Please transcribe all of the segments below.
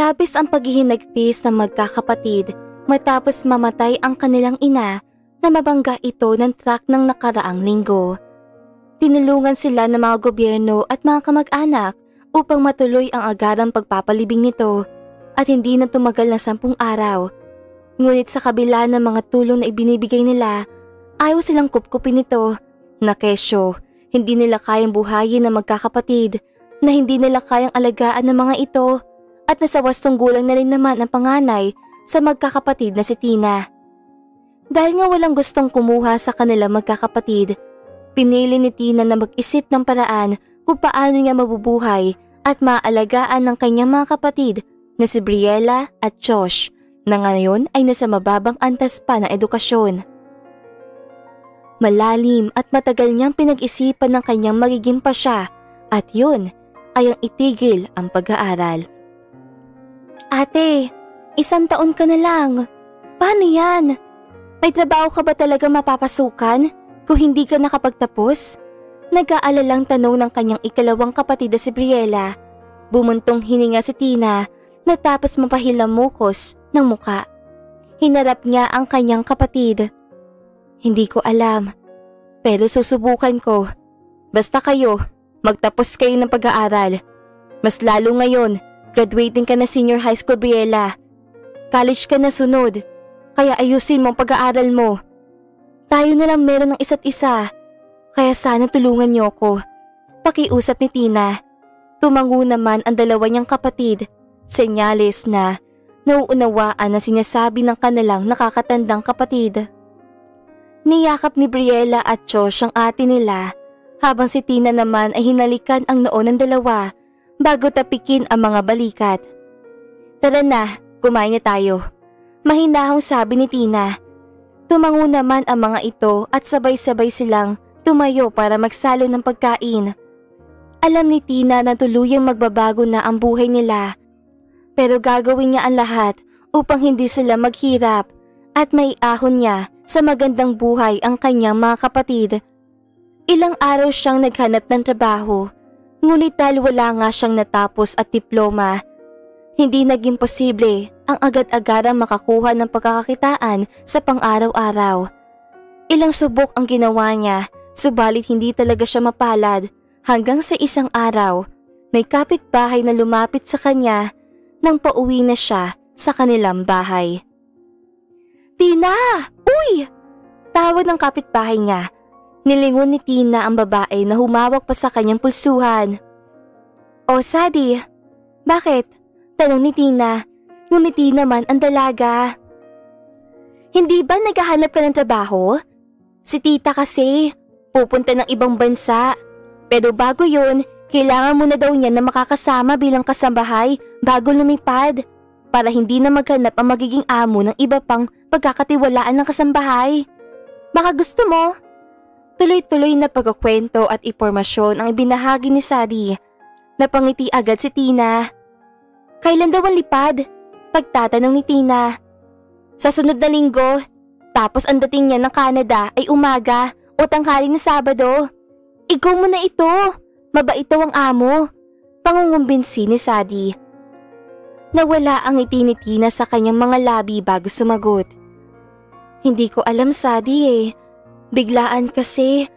Labis ang paghihinagpis ng magkakapatid matapos mamatay ang kanilang ina na mabangga ito ng truck ng nakaraang linggo. Tinulungan sila ng mga gobyerno at mga kamag-anak upang matuloy ang agarang pagpapalibing nito at hindi na tumagal ng 10 araw. Ngunit sa kabila ng mga tulong na ibinibigay nila, ayaw silang kupkupin ito na kesyo hindi nila kayang buhayin ng magkakapatid, na hindi nila kayang alagaan ng mga ito at nasa wastong gulang na rin naman ang panganay sa magkakapatid na si Tina. Dahil nga walang gustong kumuha sa kanilang magkakapatid, pinili ni Tina na mag-isip ng paraan kung paano niya mabubuhay at maaalagaan ng kanyang mga kapatid na si Briella at Josh na ngayon ay nasa mababang antas pa ng edukasyon. Malalim at matagal niyang pinag-isipan ng kanyang magiging pasya at yun ay ang itigil ang pag-aaral. Ate, 1 taon ka na lang. Paano yan? May trabaho ka ba talaga mapapasukan kung hindi ka nakapagtapos? Nag-aalalang tanong ng kanyang ikalawang kapatid na si Briella. Bumuntong hininga si Tina matapos mapahilamukos ng muka. Hinarap niya ang kanyang kapatid. Hindi ko alam, pero susubukan ko. Basta kayo, magtapos kayo ng pag-aaral. Mas lalo ngayon, graduating ka na senior high school, Briella. College ka na sunod. Kaya ayusin mo ang pag-aaral mo. Tayo na lang meron ng isa't isa. Kaya sana tulungan niyo ako. Pakiusap ni Tina. Tumango naman ang dalawa niyang kapatid. Senyales na nauunawaan na sinasabi ng kanilang nakakatandang kapatid. Niyakap ni Briella at Josh ang ate nila habang si Tina naman ay hinalikan ang noo ng dalawa bago tapikin ang mga balikat. Tara na, kumain na tayo. Mahinahong sabi ni Tina. Tumango naman ang mga ito at sabay-sabay silang tumayo para magsalo ng pagkain. Alam ni Tina na tuluyang magbabago na ang buhay nila, pero gagawin niya ang lahat upang hindi sila maghirap at maiahon niya sa magandang buhay ang kanyang mga kapatid. Ilang araw siyang naghanap ng trabaho, ngunit dahil wala nga siyang natapos at diploma, hindi naging posible ang agad-agarang makakuha ng pagkakakitaan sa pang-araw-araw. Ilang subok ang ginawa niya, subalit hindi talaga siya mapalad hanggang sa isang araw, may kapitbahay na lumapit sa kanya nang pauwi na siya sa kanilang bahay. Tina! Uy! Tawag ng kapitbahay niya. Nilingon ni Tina ang babae na humawak pa sa kanyang pulsuhan. O Sadie, bakit? Tanong ni Tina. Ngumiti naman ang dalaga. Hindi ba naghahanap ka ng trabaho? Si tita kasi, pupunta ng ibang bansa. Pero bago yun, kailangan mo na daw niya na makakasama bilang kasambahay bago lumipad para hindi na maghanap ang magiging amo ng iba pang pagkakatiwalaan ng kasambahay. Baka gusto mo? Tuloy-tuloy na pagkukwento at impormasyon ang ibinahagi ni Sadie. Napangiti agad si Tina. Kailan daw ang lipad? Pagtatanong ni Tina. Sa sunod na linggo, tapos ang dating niya ng Canada ay umaga o tanghali na Sabado. Ikaw mo na ito, mabait daw ang amo. Pangungumbinsi ni Sadie. Nawala ang ngiti ni Tina sa kanyang mga labi bago sumagot. Hindi ko alam, Sadie eh. Biglaan kasi.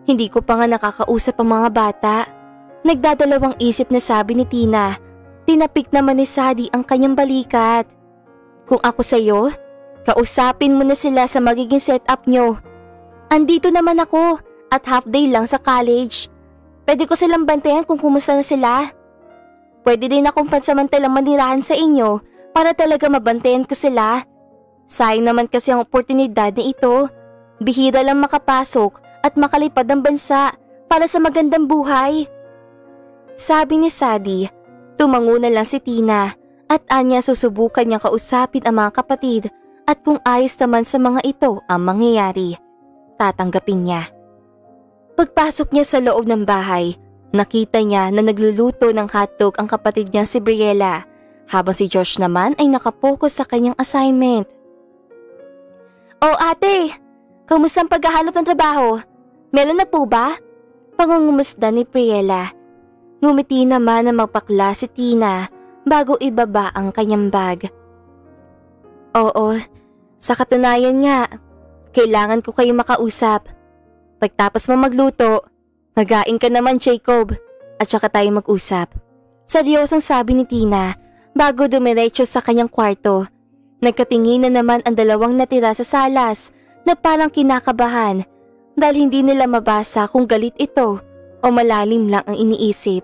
Hindi ko pa nga nakakausap ang mga bata. Nagdadalawang isip na sabi ni Tina. Tinapik naman ni Sadie ang kanyang balikat. Kung ako sa'yo, kausapin mo na sila sa magiging setup nyo. Andito naman ako at half day lang sa college. Pwede ko silang bantayan kung kumusta na sila. Pwede din akong pansamantalang manirahan sa inyo para talaga mabantayan ko sila. Sayang naman kasi ang oportunidad na ito. Bihira lang makapasok at makalipad ng bansa para sa magandang buhay. Sabi ni Sadie. Tumango na lang si Tina at anya susubukan niya kausapin ang mga kapatid at kung ayos naman sa mga ito ang mangyayari, tatanggapin niya. Pagpasok niya sa loob ng bahay, nakita niya na nagluluto ng hotdog ang kapatid niya si Briella habang si Josh naman ay nakapokus sa kanyang assignment. Oh ate, kamusta ang paghahanap ng trabaho? Meron na po ba? Pangungumusda ni Briella. Ngumiti naman na magpakla si Tina bago ibaba ang kanyang bag. Oo, sa katunayan nga, kailangan ko kayo makausap. Pagtapos mo magluto, magain ka naman Jacob at saka tayo mag-usap. Seryosong sabi ni Tina bago dumiretso sa kanyang kwarto. Nagkatingin na naman ang dalawang natira sa salas na parang kinakabahan dahil hindi nila mabasa kung galit ito o malalim lang ang iniisip.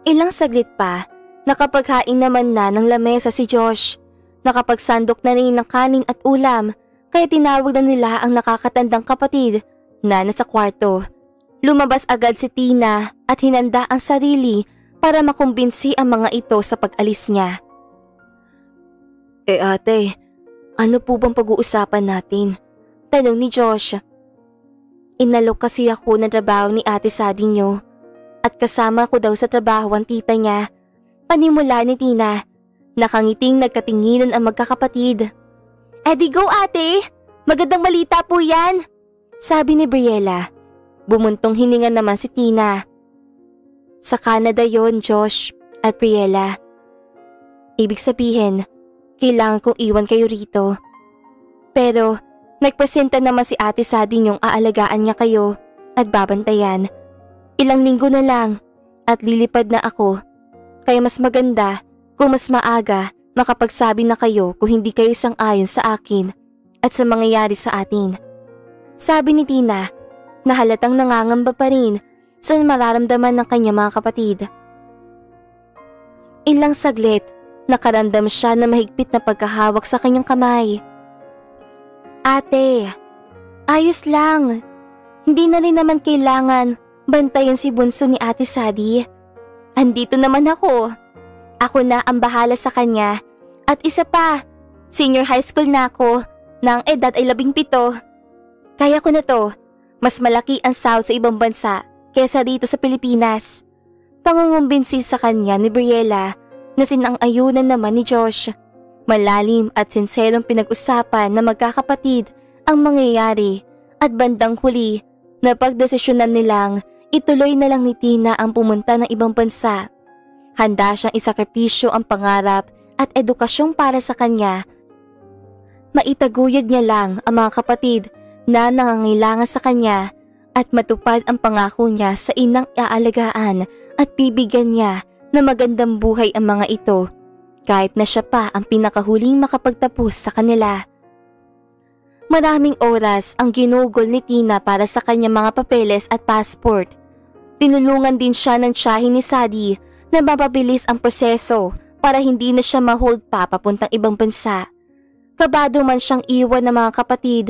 Ilang saglit pa, nakapaghain naman na ng lamesa si Josh. Nakapagsandok na rin ng kanin at ulam kaya tinawag na nila ang nakakatandang kapatid na nasa kwarto. Lumabas agad si Tina at hinanda ang sarili para makumbinsi ang mga ito sa pag-alis niya. Ate, ano po bang pag-uusapan natin? Tanong ni Josh. Inalok kasi ako ng trabaho ni Ate Sadie niyo at kasama ko daw sa trabaho ang tita niya. Panimula ni Tina. Nakangiting nagkatinginan ang magkakapatid. Di go ate! Magandang balita po yan! Sabi ni Briella. Bumuntong hininga naman si Tina. Sa Canada yon, Josh at Briella. Ibig sabihin, kailangan kong iwan kayo rito. Pero, nagpresenta naman si Ate Sadie niyong aalagaan niya kayo at babantayan. Ilang linggo na lang at lilipad na ako. Kaya mas maganda kung mas maaga makapagsabi na kayo kung hindi kayo sang-ayon sa akin at sa mangyayari sa atin. Sabi ni Tina na halatang nangangamba pa rin sa mararamdaman ng kanyang mga kapatid. Ilang saglit, nakaramdam siya na mahigpit na pagkahawak sa kanyang kamay. Ate, ayos lang. Hindi na rin naman kailangan bantayan si bunso ni Ate Sadie. Andito naman ako. Ako na ang bahala sa kanya. At isa pa, senior high school na ako, na ang edad ay 17. Kaya ko na to, mas malaki ang sahod sa ibang bansa kesa dito sa Pilipinas. Pangungumbinsi sa kanya ni Briella na sinang-ayunan naman ni Josh. Malalim at sinserong pinag-usapan na magkakapatid ang mangyayari at bandang huli na pagdesisyonan nilang ituloy na lang ni Tina ang pumunta ng ibang bansa. Handa siyang isakripisyo ang pangarap at edukasyon para sa kanya. Maitaguyod niya lang ang mga kapatid na nangangailangan sa kanya at matupad ang pangako niya sa inang iaalagaan at bibigyan niya na magandang buhay ang mga ito kahit na siya pa ang pinakahuling makapagtapos sa kanila. Maraming oras ang ginugol ni Tina para sa kanyang mga papeles at passport. Tinulungan din siya ng tiyahin ni Sadie na mapabilis ang proseso para hindi na siya ma-hold pa papuntang ibang bansa. Kabado man siyang iwan ng mga kapatid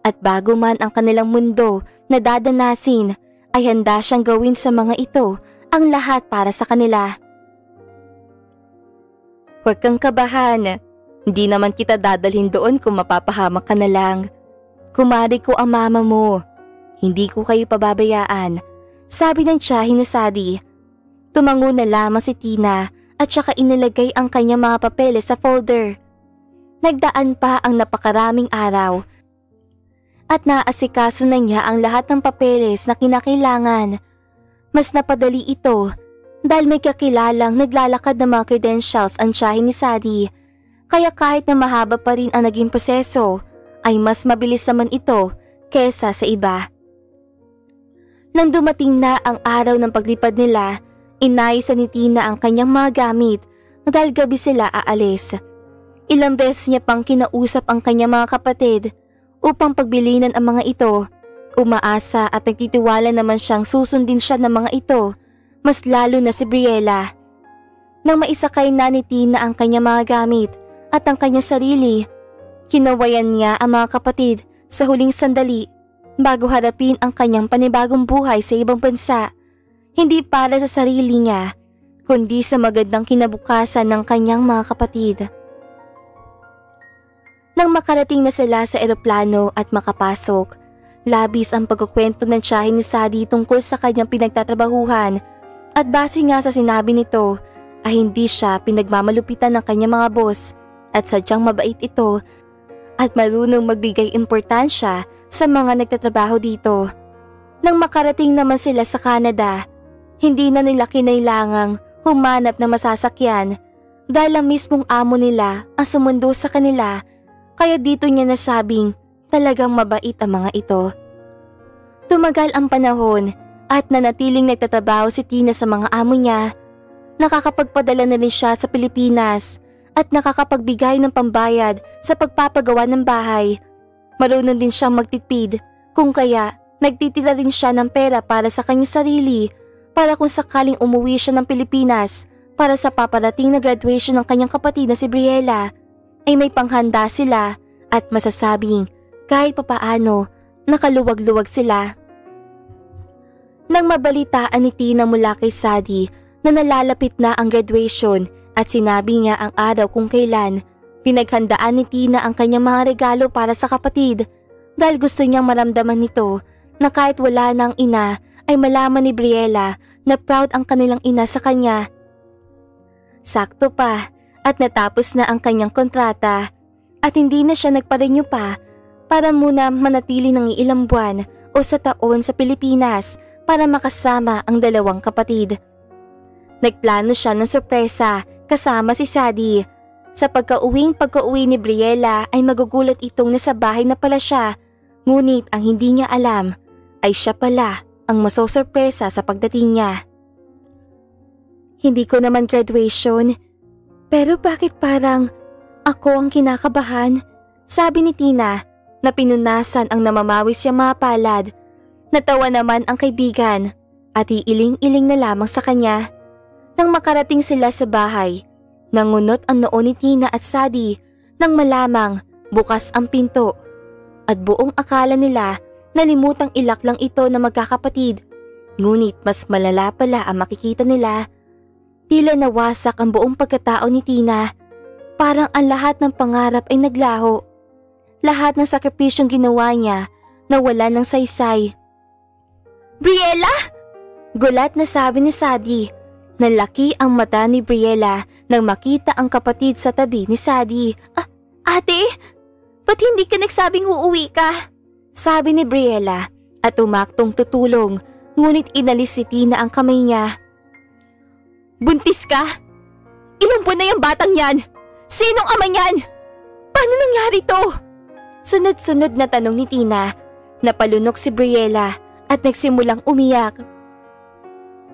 at bago man ang kanilang mundo na dadanasin ay handa siyang gawin sa mga ito ang lahat para sa kanila. Huwag kang kabahan. Hindi naman kita dadalhin doon kung mapapahamak ka na lang. Kumari ko ang mama mo. Hindi ko kayo pababayaan. Sabi ng tiyahin ni Sadie. Tumango na lamang si Tina at saka inilagay ang kanyang mga papeles sa folder. Nagdaan pa ang napakaraming araw at naasikaso na niya ang lahat ng papeles na kinakailangan. Mas napadali ito dahil may kakilalang naglalakad ng mga credentials ang tiyahin ni Sadie. Kaya kahit na mahaba pa rin ang naging proseso, ay mas mabilis naman ito kesa sa iba. Nang dumating na ang araw ng paglipad nila, inayos ni Tina ang kanyang mga gamit dahil gabi sila aalis. Ilang beses niya pang kinausap ang kanyang mga kapatid upang pagbilinan ang mga ito. Umaasa at nagtitiwala naman siyang susundin siya ng mga ito, mas lalo na si Briella. Nang maisakay na ni Tina ang kanyang mga gamit at ang kanyang sarili, kinawayan niya ang mga kapatid sa huling sandali bago harapin ang kanyang panibagong buhay sa ibang bansa. Hindi para sa sarili niya, kundi sa magandang kinabukasan ng kanyang mga kapatid. Nang makarating na sila sa eroplano at makapasok, labis ang pagkukwento ng tiyahin ni Sadie tungkol sa kanyang pinagtatrabahuhan at base nga sa sinabi nito ay hindi siya pinagmamalupitan ng kanyang mga boss at sadyang mabait ito at marunong magbigay importansya sa mga nagtatrabaho dito. Nang makarating naman sila sa Canada, hindi na nila kinailangang humanap ng masasakyan dahil ang mismong amo nila ang sumundo sa kanila kaya dito niya nasabing talagang mabait ang mga ito. Tumagal ang panahon at nanatiling nagtatrabaho si Tina sa mga amo niya. Nakakapagpadala na rin siya sa Pilipinas at nakakapagbigay ng pambayad sa pagpapagawa ng bahay. Marunong din siyang magtipid kung kaya nagtitira rin siya ng pera para sa kanyang sarili para kung sakaling umuwi siya ng Pilipinas para sa paparating na graduation ng kanyang kapatid na si Briella ay may panghanda sila at masasabing kahit papaano nakaluwag-luwag sila. Nang mabalitaan ni Tina mula kay Sadie na nalalapit na ang graduation at sinabi niya ang araw kung kailan, pinaghandaan ni Tina ang kanyang mga regalo para sa kapatid dahil gusto niyang maramdaman nito na kahit wala na ang ina ay malaman ni Briella na proud ang kanilang ina sa kanya. Sakto pa at natapos na ang kanyang kontrata at hindi na siya nagparenew pa para muna manatili ng ilang buwan o sa taon sa Pilipinas para makasama ang dalawang kapatid. Nagplano siya ng sorpresa kasama si Sadie. Sa pagkauwi ni Briella ay magugulat itong nasa bahay na pala siya, ngunit ang hindi niya alam ay siya pala ang masosorpresa sa pagdating niya. Hindi ko naman graduation, pero bakit parang ako ang kinakabahan? Sabi ni Tina na pinunasan ang namamawis siyang mga palad. Natawa naman ang kaibigan at iiling-iling na lamang sa kanya. Nang makarating sila sa bahay, nangunot ang noo ni Tina at Sadie nang malamang bukas ang pinto at buong akala nila nalimutang ilak lang ito na magkakapatid. Ngunit mas malala pala ang makikita nila. Tila nawasak ang buong pagkatao ni Tina. Parang ang lahat ng pangarap ay naglaho. Lahat ng sakripisyong ginawa niya nawala ng saysay. Briella! Gulat na sabi ni Sadie. Nalaki ang mata ni Briella nang makita ang kapatid sa tabi ni Sadie. Ate, ba't hindi ka nagsabing uuwi ka? Sabi ni Briella at umaktong tutulong, ngunit inalis si Tina ang kamay niya. Buntis ka? Ilang buwan na yung batang yan? Sinong ama niyan? Paano nangyari to? Sunod-sunod na tanong ni Tina. Napalunok si Briella at nagsimulang umiyak.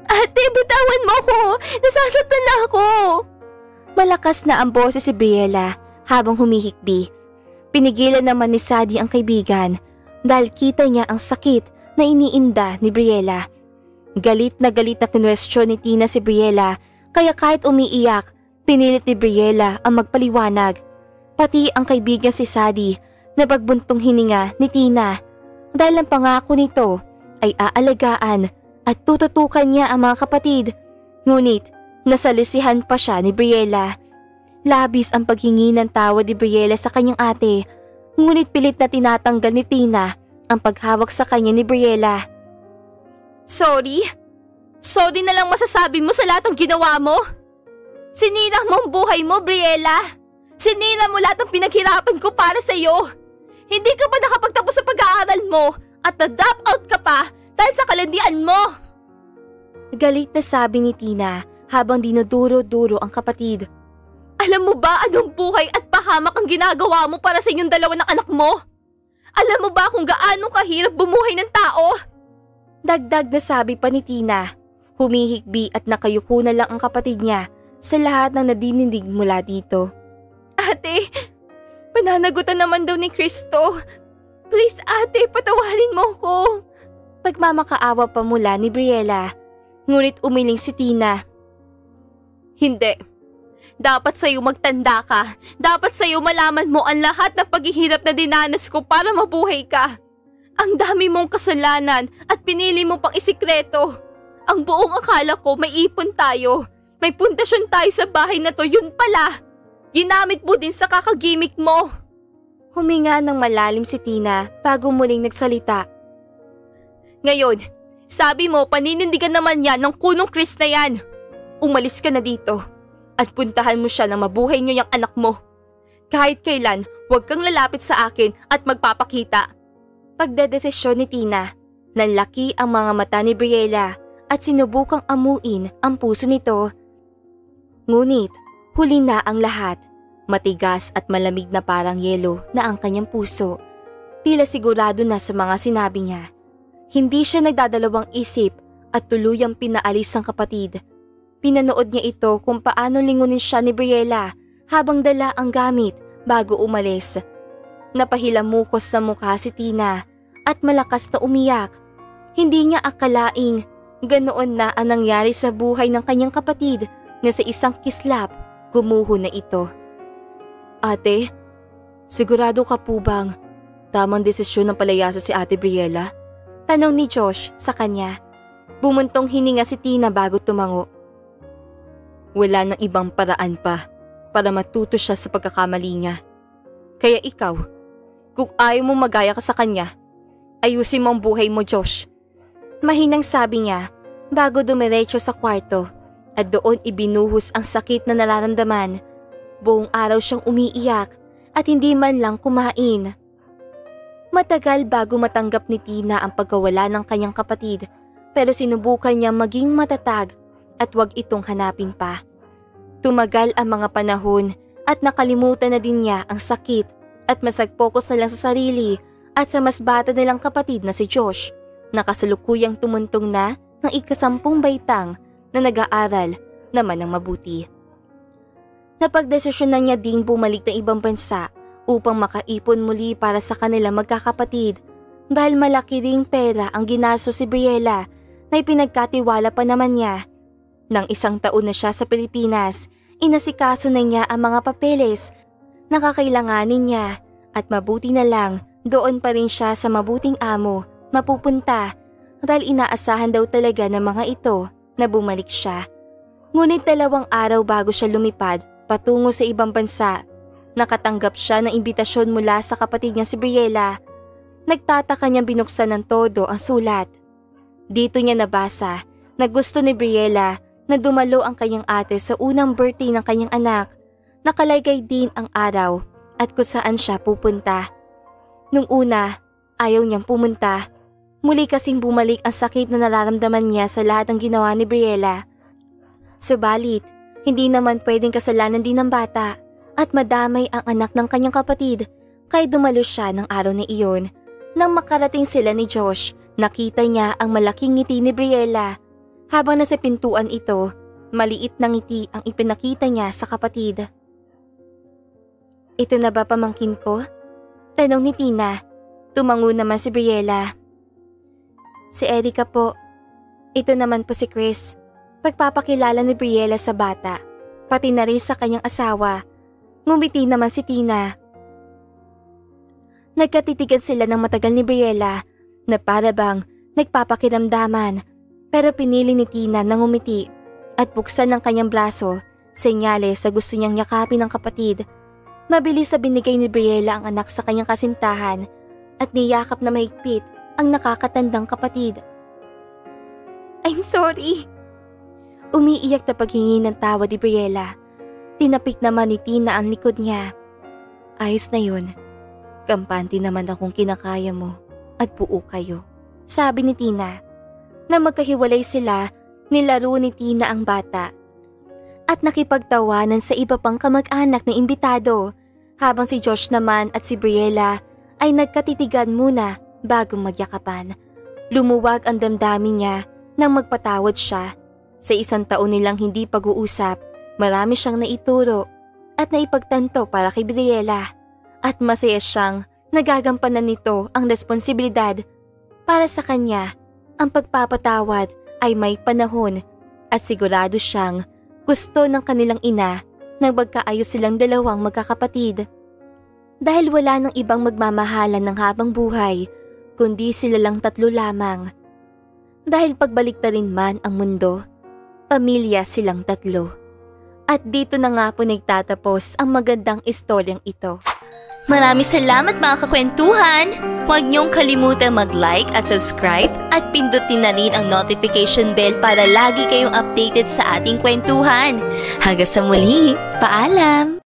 Ate, bitawan mo ko! Nasasaktan na ako! Malakas na ang boses si Briella habang humihikbi. Pinigilan naman ni Sadie ang kaibigan dahil kita niya ang sakit na iniinda ni Briella. Galit na kinwestiyon ni Tina si Briella kaya kahit umiiyak, pinilit ni Briella ang magpaliwanag. Pati ang kaibigan si Sadie na pagbuntong hininga ni Tina dahil ang pangako nito ay aalagaan at tututukan niya ang mga kapatid. Ngunit nasalisihan pa siya ni Briella. Labis ang paghingi ng tawad ni Briella sa kanyang ate, ngunit pilit na tinatanggal ni Tina ang paghawak sa kanya ni Briella. Sorry? Sorry na lang masasabi mo sa lahat ng ginawa mo? Sinira mo ang buhay mo, Briella. Sinira mo lahat ng pinaghirapan ko para sa iyo. Hindi ka pa nakapagtapos sa pag-aaral mo at na-drop out ka pa dahil sa kalandian mo. Galit na sabi ni Tina habang dinuduro-duro ang kapatid. Alam mo ba anong buhay at pahamak ang ginagawa mo para sa inyong dalawa ng anak mo? Alam mo ba kung gaano kahirap bumuhay ng tao? Dagdag na sabi pa ni Tina. Humihikbi at nakayuko na lang ang kapatid niya sa lahat ng nadinindig mula dito. Ate, pananagutan naman daw ni Cristo. Please ate, patawarin mo ko. Pagmamakaawa pa mula ni Briella. Ngunit umiling si Tina. Hindi. Dapat sa'yo magtanda ka. Dapat sa'yo malaman mo ang lahat ng paghihirap na dinanas ko para mabuhay ka. Ang dami mong kasalanan at pinili mo pang isikreto. Ang buong akala ko may ipon tayo. May pundasyon tayo sa bahay na to, yun pala. Ginamit mo din sa kakagimik mo. Huminga ng malalim si Tina bago muling nagsalita. Ngayon, sabi mo paninindigan naman yan ng kunong Chris na yan. Umalis ka na dito at puntahan mo siya na mabuhay niyo yung anak mo. Kahit kailan, huwag kang lalapit sa akin at magpapakita. Pagdedesisyon ni Tina, nanlaki ang mga mata ni Briella at sinubukang amuin ang puso nito. Ngunit huli na ang lahat. Matigas at malamig na parang yelo na ang kanyang puso. Tila sigurado na sa mga sinabi niya. Hindi siya nagdadalawang isip at tuluyang pinaalis ang kapatid. Pinanood niya ito kung paano lingunin siya ni Briella habang dala ang gamit bago umalis. Napahilamukos sa mukha si Tina at malakas na umiyak. Hindi niya akalaing ganoon na ang nangyari sa buhay ng kanyang kapatid na sa isang kislap gumuho na ito. Ate, sigurado ka po bang tamang desisyon ng palayasa si Ate Briella? Tanong ni Josh sa kanya. Bumuntong hininga si Tina bago tumango. Wala nang ibang paraan pa para matuto siya sa pagkakamali niya. Kaya ikaw, kung ayaw mo magaya ka sa kanya, ayusin mo ang buhay mo, Josh. Mahinang sabi niya bago dumiretso sa kwarto at doon ibinuhos ang sakit na nararamdaman. Buong araw siyang umiiyak at hindi man lang kumain. Matagal bago matanggap ni Tina ang pagkawala ng kanyang kapatid pero sinubukan niya maging matatag at wag itong hanapin pa. Tumagal ang mga panahon at nakalimutan na din niya ang sakit at mas nag-focus na lang sa sarili at sa mas bata nilang kapatid na si Josh na kasalukuyang tumuntong na ng ika-10 baitang na nag-aaral naman ng mabuti. Napagdesisyon na niya ding bumalik ng ibang bansa upang makaipon muli para sa kanila magkakapatid dahil malaki ring pera ang ginasto si Briella na ipinagkatiwala pa naman niya. Nang 1 taon na siya sa Pilipinas, inasikaso na niya ang mga papeles na kakailanganin niya at mabuti na lang doon pa rin siya sa mabuting amo mapupunta dahil inaasahan daw talaga ng mga ito na bumalik siya. Ngunit 2 araw bago siya lumipad patungo sa ibang bansa, nakatanggap siya ng imbitasyon mula sa kapatid niya si Briella. Nagtataka niyang binuksan ng todo ang sulat. Dito niya nabasa na gusto ni Briella na dumalo ang kanyang ate sa unang birthday ng kanyang anak. Nakalagay din ang araw at kung saan siya pupunta. Nung una, ayaw niyang pumunta. Muli kasing bumalik ang sakit na nararamdaman niya sa lahat ng ginawa ni Briella. Subalit, hindi naman pwedeng kasalanan din ng bata at madamay ang anak ng kanyang kapatid kaya dumalo siya ng araw na iyon. Nang makarating sila ni Josh, nakita niya ang malaking ngiti ni Briella. Habang nasa pintuan ito, maliit na ngiti ang ipinakita niya sa kapatid. Ito na ba pamangkin ko? Tanong ni Tina. Tumango naman si Briella. Si Erica po. Ito naman po si Chris. Pagpapakilala ni Briella sa bata, pati na rin sa kanyang asawa. Ngumiti naman si Tina. Nagkatitigan sila ng matagal ni Briella na para bang nagpapakiramdaman pero pinili ni Tina na ngumiti at buksan ng kanyang braso, senyales sa gusto niyang yakapin ng kapatid. Mabilis na binigay ni Briella ang anak sa kanyang kasintahan at niyakap na mahigpit ang nakakatandang kapatid. I'm sorry. Umiiyak na paghingi ng tawad ni Briella. Tinapik naman ni Tina ang likod niya. Ayos na yun. Kampante naman akong kinakaya mo at buo kayo. Sabi ni Tina. Na magkahiwalay sila, nilaro ni Tina ang bata. At nakipagtawanan sa iba pang kamag-anak na imbitado. Habang si Josh naman at si Briella ay nagkatitigan muna bago magyakapan. Lumuwag ang damdamin niya nang magpatawad siya. Sa 1 taon nilang hindi pag-uusap, marami siyang naituro at naipagtanto para kay Briella. At masaya siyang nagagampanan nito ang responsibilidad. Para sa kanya, ang pagpapatawad ay may panahon at sigurado siyang gusto ng kanilang ina na magkaayos silang 2 magkakapatid. Dahil wala nang ibang magmamahalan ng habang buhay, kundi sila lang 3 lamang. Dahil pagbaliktarin man ang mundo, pamilya silang 3. At dito na nga po nagtatapos ang magandang istoryang ito. Maraming salamat mga kakwentuhan! Huwag niyong kalimutan mag-like at subscribe at pindutin na rin ang notification bell para lagi kayong updated sa ating kwentuhan. Hanggang sa muli, paalam!